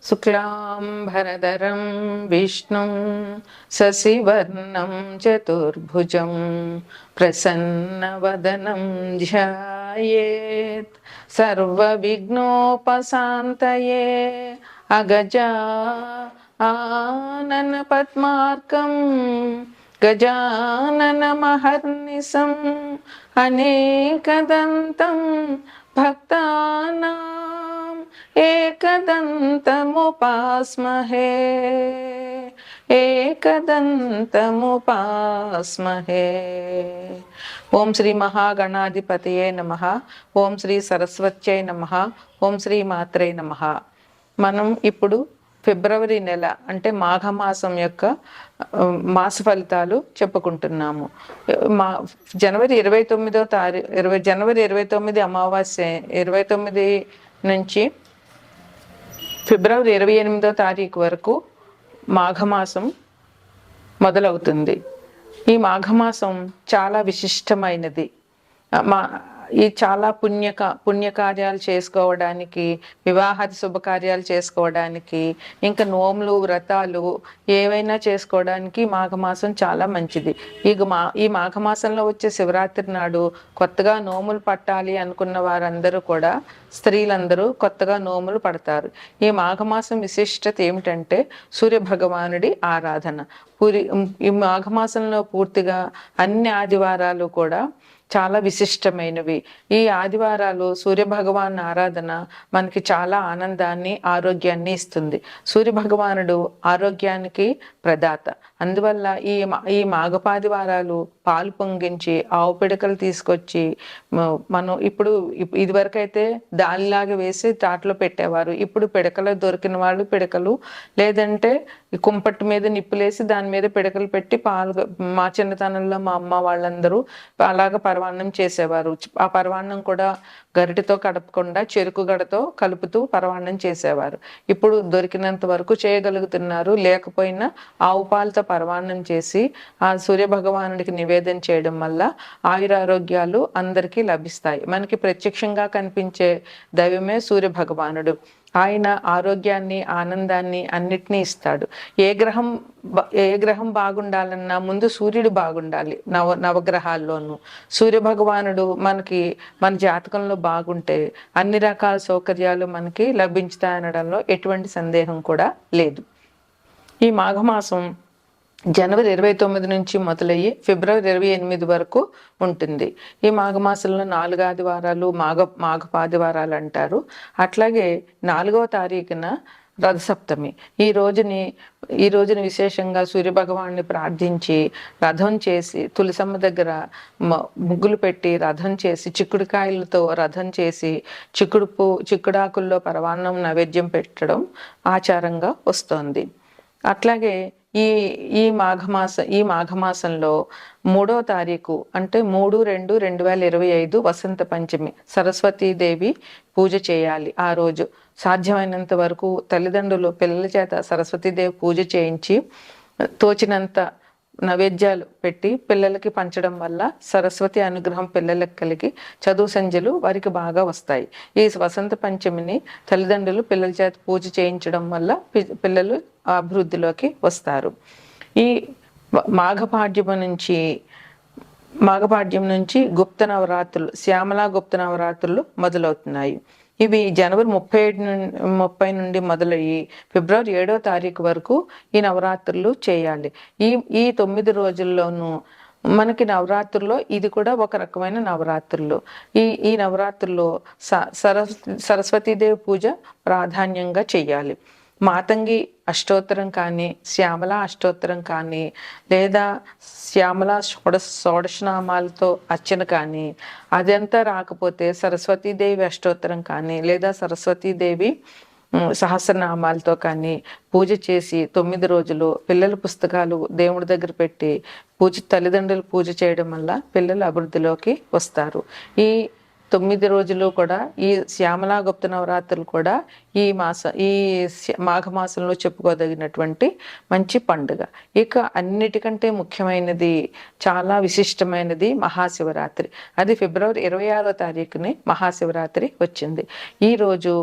శుక్లాంబరధరం విష్ణుం శశివర్ణం చతుర్భుజం ప్రసన్నవదనం ధ్యాయేత్ సర్వవిఘ్నోపశాంతయే అగజా ఆనన పద్మార్కం గజాననమహర్నిశం అనేకదంతం భక్తానాం ఏకదంతముపాస్మహే ఏకదంతముపాస్మహే. ఓం శ్రీ మహాగణాధిపతయే నమః. ఓం శ్రీ సరస్వత్యై నమః. ఓం శ్రీ మాత్రే నమః. మనం ఇప్పుడు ఫిబ్రవరి నెల అంటే మాఘమాసం యొక్క మాస ఫలితాలు చెప్పుకుంటున్నాము. జనవరి 29 అమావాస్య 29 నుంచి ఫిబ్రవరి 28 వరకు మాఘమాసం మొదలవుతుంది. ఈ మాఘమాసం చాలా విశిష్టమైనది. ఈ చాలా పుణ్యకార్యాలు చేసుకోవడానికి, వివాహాది శుభకార్యాలు చేసుకోవడానికి, ఇంకా నోములు వ్రతాలు ఏవైనా చేసుకోవడానికి మాఘమాసం చాలా మంచిది. ఈ మాఘమాసంలో వచ్చే శివరాత్రి నాడు కొత్తగా నోములు పట్టాలి అనుకున్న వారందరూ కూడా, స్త్రీలందరూ కొత్తగా నోములు పడతారు. ఈ మాఘమాసం విశిష్టత ఏమిటంటే సూర్య భగవానుడి ఆరాధన. ఈ మాఘమాసంలో పూర్తిగా అన్ని ఆదివారాలు కూడా చాలా విశిష్టమైనవి. ఈ ఆదివారాలు సూర్యభగవాన్ ఆరాధన మనకి చాలా ఆనందాన్ని, ఆరోగ్యాన్ని ఇస్తుంది. సూర్యభగవానుడు ఆరోగ్యానికి ప్రదాత. అందువల్ల ఈ మాఘపాదివారాలు పాలు పొంగించి ఆవు పిడకలు తీసుకొచ్చి మనం ఇదివరకు అయితే దానిలాగా వేసి తాటలో పెట్టేవారు. ఇప్పుడు పిడకలు దొరికిన వాళ్ళు పిడకలు, లేదంటే కుంపటి మీద నిప్పులేసి దాని మీద పిడకలు పెట్టి పాలు, మా చిన్నతనంలో మా అమ్మ వాళ్ళందరూ అలాగ పరవాన్నం చేసేవారు. ఆ పరవాన్నం కూడా గరిటెతో కడపకుండా చెరుకు గడతో కలుపుతూ పరవాన్నం చేసేవారు. ఇప్పుడు దొరికినంత వరకు చేయగలుగుతున్నారు. లేకపోయినా ఆవు పాలతో పరవాన్నం చేసి ఆ సూర్య భగవానుడికి నివేదన చేయడం వల్ల ఆయురారోగ్యాలు అందరికీ లభిస్తాయి. మనకి ప్రత్యక్షంగా కనిపించే దైవమే సూర్య భగవానుడు. ఆయన ఆరోగ్యాన్ని, ఆనందాన్ని అన్నిటినీ ఇస్తాడు. ఏ గ్రహం బాగుండాలన్నా ముందు సూర్యుడు బాగుండాలి. నవగ్రహాల్లోనూ సూర్య భగవానుడు మన జాతకంలో బాగుంటే అన్ని రకాల సౌకర్యాలు మనకి లభించుతాయనడంలో ఎటువంటి సందేహం కూడా లేదు. ఈ మాఘమాసం జనవరి 29 నుంచి మొదలయ్యి ఫిబ్రవరి 28 వరకు ఉంటుంది. ఈ మాఘమాసంలో 4 ఆదివారాలు మాఘపాదివారాలు అంటారు. అట్లాగే 4వ తారీఖున రథసప్తమి. ఈ రోజుని విశేషంగా సూర్యభగవాన్ని ప్రార్థించి రథం చేసి, తులసమ్మ దగ్గర ముగ్గులు పెట్టి రథం చేసి, చిక్కుడుకాయలతో రథం చేసి, చిక్కుడాకుల్లో పరవాన్నం నైవేద్యం పెట్టడం ఆచారంగా వస్తోంది. అట్లాగే ఈ మాఘమాసంలో 3వ తారీఖు అంటే 3/2/2025 వసంత పంచమి, సరస్వతీదేవి పూజ చేయాలి. ఆ రోజు సాధ్యమైనంత వరకు తల్లిదండ్రులు పిల్లల చేత సరస్వతీదేవి పూజ చేయించి తోచినంత నైవేద్యాలు పెట్టి పిల్లలకి పంచడం వల్ల సరస్వతి అనుగ్రహం పిల్లలకు కలిగి చదువు సంధ్యలు వారికి బాగా వస్తాయి. ఈ వసంత పంచమిని తల్లిదండ్రులు పిల్లల చేత పూజ చేయించడం వల్ల పిల్లలు అభివృద్ధిలోకి వస్తారు. ఈ మాఘపాడ్యం నుంచి గుప్త నవరాత్రులు, శ్యామలా గుప్త నవరాత్రులు మొదలవుతున్నాయి. ఇవి జనవరి 30 నుండి మొదలయ్యి ఫిబ్రవరి 7వ తారీఖు వరకు ఈ నవరాత్రులు చేయాలి. ఈ 9 రోజుల్లోనూ మనకి నవరాత్రుల్లో ఇది కూడా ఒక రకమైన నవరాత్రులు. ఈ నవరాత్రుల్లో సరస్వతీదేవి పూజ ప్రాధాన్యంగా చెయ్యాలి. మాతంగి అష్టోత్తరం కానీ, శ్యామలా అష్టోత్తరం కానీ, లేదా శ్యామలా షోడశనామాలతో అర్చన కానీ, అదంతా రాకపోతే సరస్వతీదేవి అష్టోత్తరం కానీ, లేదా సరస్వతీదేవి సహస్రనామాలతో కానీ పూజ చేసి 9 రోజులు పిల్లల పుస్తకాలు దేవుడి దగ్గర పెట్టి తల్లిదండ్రులు పూజ చేయడం వల్ల పిల్లలు అభివృద్ధిలోకి వస్తారు. ఈ 9 రోజులు కూడా ఈ శ్యామలా గుప్త నవరాత్రులు కూడా ఈ మాఘమాసంలో చెప్పుకోదగినటువంటి మంచి పండుగ. ఇక అన్నిటికంటే ముఖ్యమైనది, చాలా విశిష్టమైనది మహాశివరాత్రి. అది ఫిబ్రవరి 26వ తారీఖుని మహాశివరాత్రి వచ్చింది. ఈరోజు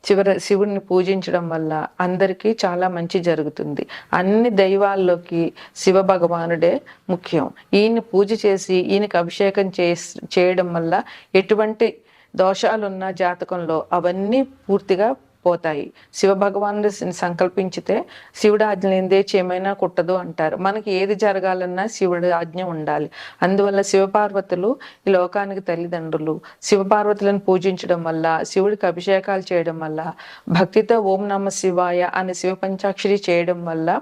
శివుడిని పూజించడం వల్ల అందరికీ చాలా మంచి జరుగుతుంది. అన్ని దైవాల్లోకి శివ భగవానుడే ముఖ్యం. ఈయన్ని పూజ చేసి ఈయనకి అభిషేకం చేయడం వల్ల ఎటువంటి దోషాలున్న జాతకంలో అవన్నీ పూర్తిగా పోతాయి. శివ భగవానుడు సంకల్పించితే శివుడు ఆజ్ఞ లేనిదే ఏమైనా కుట్టదు అంటారు. మనకి ఏది జరగాలన్నా శివుడి ఆజ్ఞ ఉండాలి. అందువల్ల శివపార్వతులు ఈ లోకానికి తల్లిదండ్రులు. శివపార్వతులను పూజించడం వల్ల, శివుడికి అభిషేకాలు చేయడం వల్ల, భక్తితో ఓం నమ శివాయ అనే శివ పంచాక్షరి చేయడం వల్ల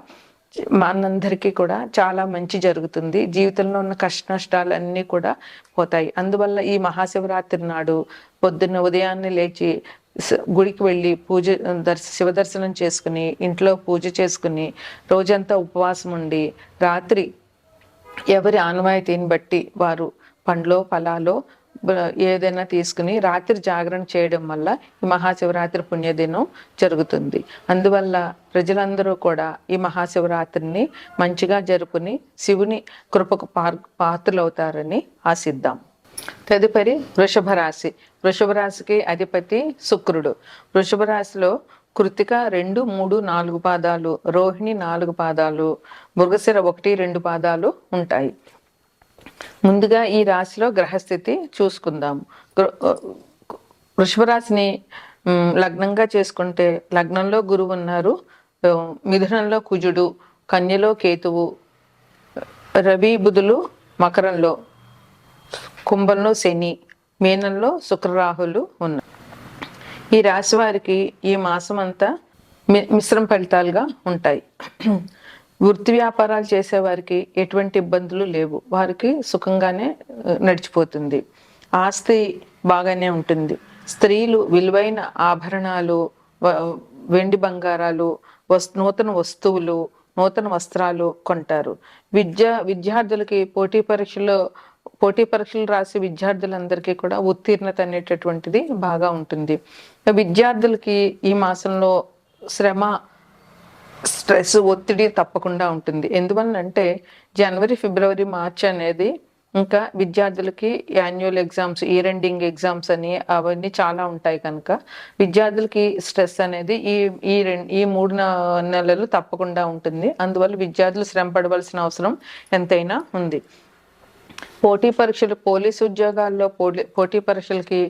మనందరికీ కూడా చాలా మంచి జరుగుతుంది. జీవితంలో ఉన్న కష్ట నష్టాలన్నీ కూడా పోతాయి. అందువల్ల ఈ మహాశివరాత్రి నాడు పొద్దున్న ఉదయాన్నే లేచి గుడికి వెళ్ళి శివ దర్శనం చేసుకుని, ఇంట్లో పూజ చేసుకుని, రోజంతా ఉపవాసం ఉండి, రాత్రి ఎవరి ఆనవాయితీని బట్టి వారు పండ్లో ఫలాలో ఏదైనా తీసుకుని రాత్రి జాగరణ చేయడం వల్ల ఈ మహాశివరాత్రి పుణ్యదినం జరుగుతుంది. అందువల్ల ప్రజలందరూ కూడా ఈ మహాశివరాత్రిని మంచిగా జరుపుని శివుని కృపకు పాత్రలవుతారని ఆశిద్దాం. తదుపరి వృషభ రాశి. వృషభ రాశికి అధిపతి శుక్రుడు. వృషభ రాశిలో కృతిక 2, 3, 4 పాదాలు, రోహిణి 4 పాదాలు, మృగశిర 1, 2 పాదాలు ఉంటాయి. ముందుగా ఈ రాశిలో గ్రహస్థితి చూసుకుందాము. వృషభ రాశిని లగ్నంగా చేసుకుంటే లగ్నంలో గురువు ఉన్నారు, మిథునంలో కుజుడు, కన్యలో కేతువు, రవి బుధులు మకరంలో, కుంభంలో శని, మీనంలో శుక్రరాహులు ఉన్నాయి. ఈ రాశి వారికి ఈ మాసం అంతా మిశ్రమ ఫలితాలుగా ఉంటాయి. వృత్తి వ్యాపారాలు చేసేవారికి ఎటువంటి ఇబ్బందులు లేవు, వారికి సుఖంగానే నడిచిపోతుంది. ఆస్తి బాగానే ఉంటుంది. స్త్రీలు విలువైన ఆభరణాలు, వెండి బంగారాలు, నూతన వస్తువులు, నూతన వస్త్రాలు కొంటారు. విద్యార్థులకి పోటీ పరీక్షలు రాసే విద్యార్థులందరికీ కూడా ఉత్తీర్ణత అనేటటువంటిది బాగా ఉంటుంది. విద్యార్థులకి ఈ మాసంలో శ్రమ, స్ట్రెస్, ఒత్తిడి తప్పకుండా ఉంటుంది. ఎందువల్లంటే జనవరి, ఫిబ్రవరి, మార్చి అనేది ఇంకా విద్యార్థులకి annual exams, year ending exams అని అవన్నీ చాలా ఉంటాయి. కనుక విద్యార్థులకి స్ట్రెస్ అనేది ఈ 3 నెలలు తప్పకుండా ఉంటుంది. అందువల్ల విద్యార్థులు శ్రమ పడవలసిన అవసరం ఎంతైనా ఉంది. పోటీ పరీక్షలు, పోలీసు ఉద్యోగాల్లో పోటీ పరీక్షలకి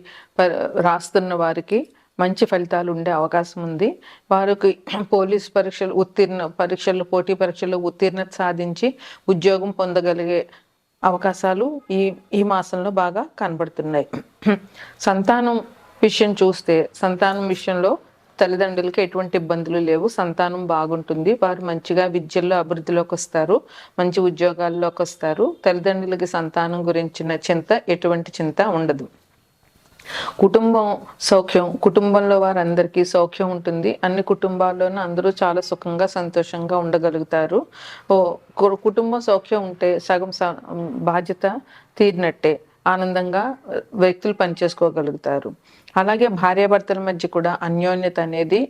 రాస్తున్న వారికి మంచి ఫలితాలు ఉండే అవకాశం ఉంది. వారికి పోలీసు పరీక్షలు పోటీ పరీక్షల్లో ఉత్తీర్ణత సాధించి ఉద్యోగం పొందగలిగే అవకాశాలు ఈ మాసంలో బాగా కనబడుతున్నాయి. సంతానం విషయం చూస్తే సంతానం విషయంలో తల్లిదండ్రులకి ఎటువంటి ఇబ్బందులు లేవు. సంతానం బాగుంటుంది. వారు మంచిగా విద్యల్లో అభివృద్ధిలోకి వస్తారు, మంచి ఉద్యోగాల్లోకి వస్తారు. తల్లిదండ్రులకి సంతానం గురించిన ఎటువంటి చింత ఉండదు. కుటుంబం సౌఖ్యం, కుటుంబంలో వారందరికీ సౌఖ్యం ఉంటుంది. అన్ని కుటుంబాల్లోనూ అందరూ చాలా సుఖంగా సంతోషంగా ఉండగలుగుతారు. కుటుంబం సౌఖ్యం ఉంటే సగం బాధ్యత తీరినట్టే. ఆనందంగా వ్యక్తులు పనిచేసుకోగలుగుతారు. అలాగే భార్యాభర్తల మధ్య కూడా అన్యోన్యత అనేది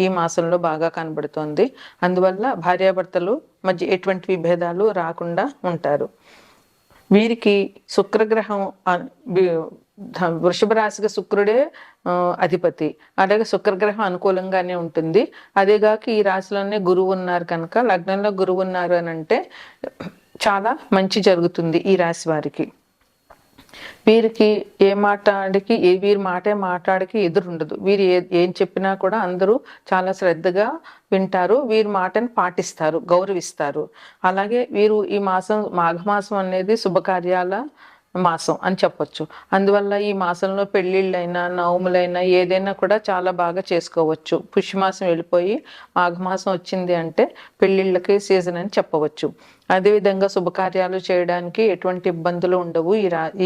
ఈ మాసంలో బాగా కనబడుతోంది. అందువల్ల భార్యాభర్తలు మధ్య ఎటువంటి విభేదాలు రాకుండా ఉంటారు. వీరికి శుక్రగ్రహం, వృషభ రాశిగా శుక్రుడే అధిపతి. అలాగే శుక్రగ్రహం అనుకూలంగానే ఉంటుంది. అదేగాక ఈ రాశిలోనే గురువు ఉన్నారు కనుక, లగ్నంలో గురువు ఉన్నారు అని అంటే చాలా మంచి జరుగుతుంది ఈ రాశి వారికి. వీరికి వీరి మాట్లాడికి ఎదురుండదు. వీరు ఏం చెప్పినా కూడా అందరూ చాలా శ్రద్ధగా వింటారు. వీరి మాటను పాటిస్తారు, గౌరవిస్తారు. అలాగే వీరు ఈ మాఘమాసం అనేది శుభకార్యాల మాసం అని చెప్పొచ్చు. అందువల్ల ఈ మాసంలో పెళ్ళిళ్ళైనా నవములైనా ఏదైనా కూడా చాలా బాగా చేసుకోవచ్చు. పుష్యమాసం వెళ్ళిపోయి మాఘమాసం వచ్చింది అంటే పెళ్ళిళ్ళకి సీజన్ అని చెప్పవచ్చు. అదేవిధంగా శుభకార్యాలు చేయడానికి ఎటువంటి ఇబ్బందులు ఉండవు.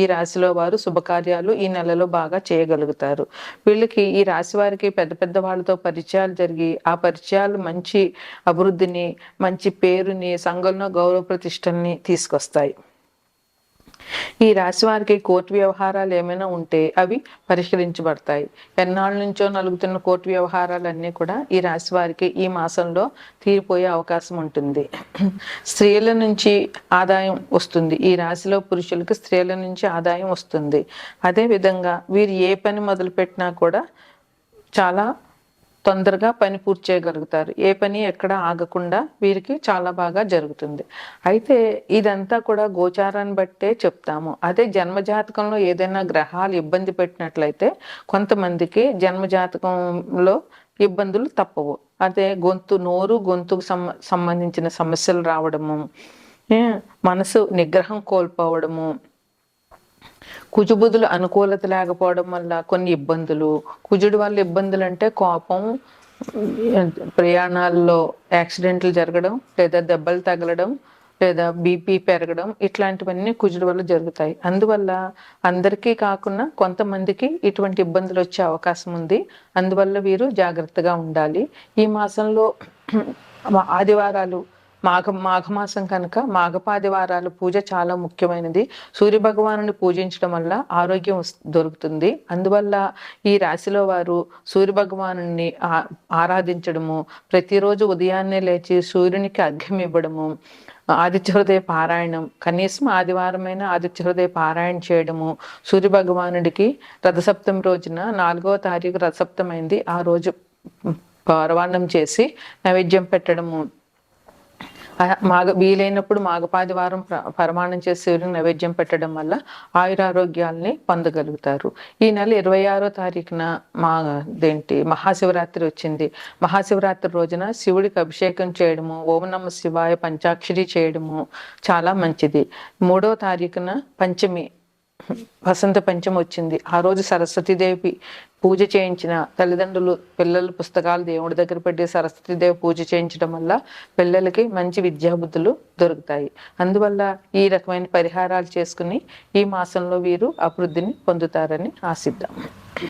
ఈ రాశిలో వారు శుభకార్యాలు ఈ నెలలో బాగా చేయగలుగుతారు. వీళ్ళకి ఈ రాశి వారికి పెద్ద పెద్ద వాళ్ళతో పరిచయాలు జరిగి ఆ పరిచయాలు మంచి అభివృద్ధిని, మంచి పేరుని, సంఘంలో గౌరవ ప్రతిష్టల్ని తీసుకొస్తాయి. ఈ రాశి వారికి కోర్టు వ్యవహారాలు ఏమైనా ఉంటే అవి పరిష్కరించబడతాయి. ఎన్నాళ్ళ నుంచో నలుగుతున్న కోర్టు వ్యవహారాలన్నీ కూడా ఈ రాశి వారికి ఈ మాసంలో తీరిపోయే అవకాశం ఉంటుంది. స్త్రీల నుంచి ఆదాయం వస్తుంది. ఈ రాశిలో పురుషులకు స్త్రీల నుంచి ఆదాయం వస్తుంది. అదేవిధంగా వీరు ఏ పని మొదలుపెట్టినా కూడా చాలా తొందరగా పని పూర్తి చేయగలుగుతారు. ఏ పని ఎక్కడ ఆగకుండా వీరికి చాలా బాగా జరుగుతుంది. అయితే ఇదంతా కూడా గోచారాన్ని బట్టే చెప్తాము. అదే జన్మజాతకంలో ఏదైనా గ్రహాలు ఇబ్బంది పెట్టినట్లయితే కొంతమందికి జన్మజాతకంలో ఇబ్బందులు తప్పవు. అదే నోరు గొంతుకు సంబంధించిన సమస్యలు రావడము, మనసు నిగ్రహం కోల్పోవడము, కుజుబుధులు అనుకూలత లేకపోవడం వల్ల కొన్ని ఇబ్బందులు. కుజుడి వల్ల ఇబ్బందులు అంటే కోపం, ప్రయాణాల్లో యాక్సిడెంట్లు జరగడం, లేదా దెబ్బలు తగలడం, లేదా బీపీ పెరగడం, ఇట్లాంటివన్నీ కుజుడి వల్ల జరుగుతాయి. అందువల్ల అందరికీ కాకుండా కొంతమందికి ఇటువంటి ఇబ్బందులు వచ్చే అవకాశం ఉంది. అందువల్ల వీరు జాగ్రత్తగా ఉండాలి. ఈ మాసంలో ఆదివారాలు మాఘమాసం కనుక మాఘపాదివారాలు పూజ చాలా ముఖ్యమైనది. సూర్య భగవానుని పూజించడం వల్ల ఆరోగ్యం దొరుకుతుంది. అందువల్ల ఈ రాశిలో వారు సూర్య భగవానుని ఆరాధించడము, ప్రతిరోజు ఉదయాన్నే లేచి సూర్యునికి అర్ఘ్యం ఇవ్వడము, ఆదిత్య హృదయ పారాయణం, కనీసం ఆదివారమైన ఆదిత్య హృదయ పారాయణ చేయడము, సూర్య భగవానుడికి రథసప్తమి రోజున 4వ తారీఖు రథసప్తమైంది, ఆ రోజు పరవాన్నం చేసి నైవేద్యం పెట్టడము, వీలైనప్పుడు మాఘపాదివారం పరమాణం చేసి సూర్యుని నైవేద్యం పెట్టడం వల్ల ఆయురారోగ్యాల్ని పొందగలుగుతారు. ఈ నెల 26వ తారీఖున మహాశివరాత్రి వచ్చింది. మహాశివరాత్రి రోజున శివుడికి అభిషేకం చేయడము, ఓం నమః శివాయ పంచాక్షరి చేయడము చాలా మంచిది. 3వ తారీఖున పంచమి, వసంత పంచమి వచ్చింది. ఆ రోజు సరస్వతీదేవి పూజ చేయించిన తల్లిదండ్రులు పిల్లల పుస్తకాలు దేవుడి దగ్గర పెట్టి సరస్వతీదేవి పూజ చేయించడం వల్ల పిల్లలకి మంచి విద్యాబుద్ధులు దొరుకుతాయి. అందువల్ల ఈ రకమైన పరిహారాలు చేసుకుని ఈ మాసంలో వీరు అభివృద్ధిని పొందుతారని ఆశిద్దాం.